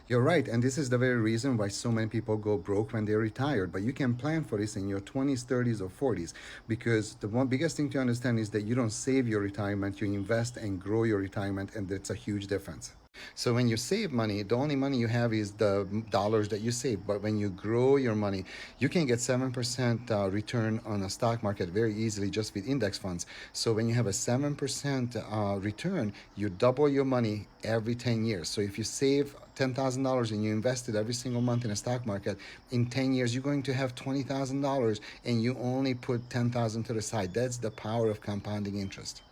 You're right, and this is the very reason why so many people go broke when they're retired. But you can plan for this in your 20s, 30s, or 40s, because the one biggest thing to understand is that you don't save your retirement, you invest and grow your retirement, and that's a huge difference. So when you save money, the only money you have is the dollars that you save. But when you grow your money, you can get 7% return on a stock market very easily just with index funds. So when you have a 7% return, you double your money every 10 years. So if you save $10,000 and you invest it every single month in a stock market, in 10 years you're going to have $20,000 and you only put 10,000 to the side. That's the power of compounding interest.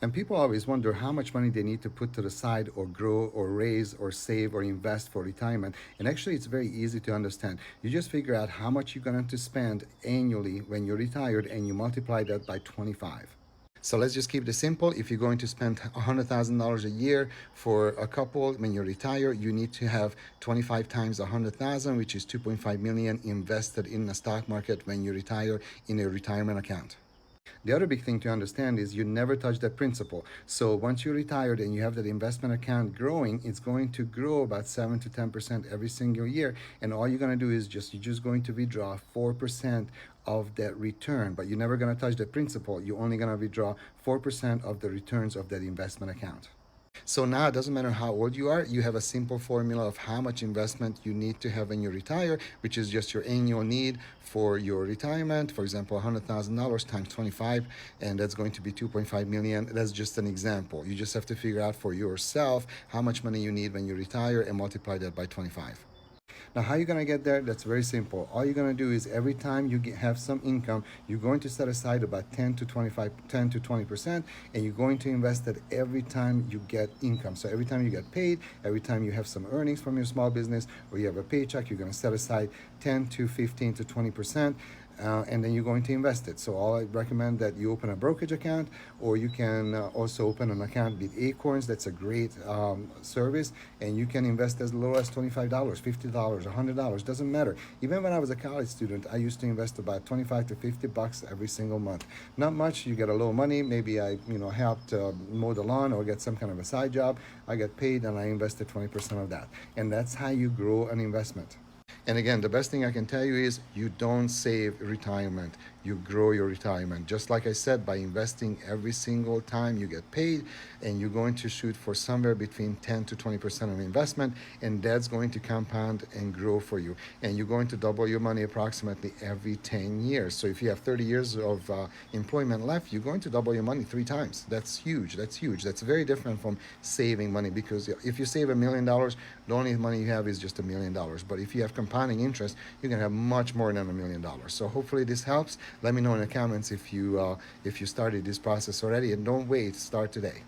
And people always wonder how much money they need to put to the side or grow or raise or save or invest for retirement. And actually, it's very easy to understand. You just figure out how much you're going to spend annually when you're retired and you multiply that by 25. So let's just keep this simple. If you're going to spend $100,000 a year for a couple when you retire, you need to have 25 times 100,000, which is 2.5 million invested in the stock market when you retire in a retirement account. The other big thing to understand is you never touch that principal. So once you're retired and you have that investment account growing, it's going to grow about 7 to 10% every single year. And all you're going to do is you're just going to withdraw 4% of that return, but you're never going to touch the principal. You're only going to withdraw 4% of the returns of that investment account. So now it doesn't matter how old you are, you have a simple formula of how much investment you need to have when you retire, which is just your annual need for your retirement. For example, $100,000 times 25, and that's going to be 2.5 million. That's just an example. You just have to figure out for yourself how much money you need when you retire and multiply that by 25. Now, how are you going to get there? That's very simple. All you're going to do is every time you have some income, you're going to set aside about 10 to 20%, and you're going to invest that every time you get income. So every time you get paid, every time you have some earnings from your small business or you have a paycheck, you're going to set aside 10 to 15 to 20%. And then you're going to invest it. So all I recommend that you open a brokerage account, or you can also open an account with Acorns. That's a great service, and you can invest as low as $25, $50, $100. Doesn't matter. Even when I was a college student, I used to invest about 25 to $50 every single month. Not much. You get a little money. Maybe I helped mow the lawn or get some kind of a side job. I get paid and I invested 20% of that, and that's how you grow an investment. And again, the best thing I can tell you is you don't save retirement. You grow your retirement. Just like I said, by investing every single time you get paid, and you're going to shoot for somewhere between 10 to 20% of investment, and that's going to compound and grow for you. And you're going to double your money approximately every 10 years. So if you have 30 years of employment left, you're going to double your money 3 times. That's huge. That's huge. That's very different from saving money, because if you save $1 million, the only money you have is just $1 million. But if you have compounding interest, you can have much more than $1 million. So hopefully this helps. Let me know in the comments if you started this process already, and don't wait, start today.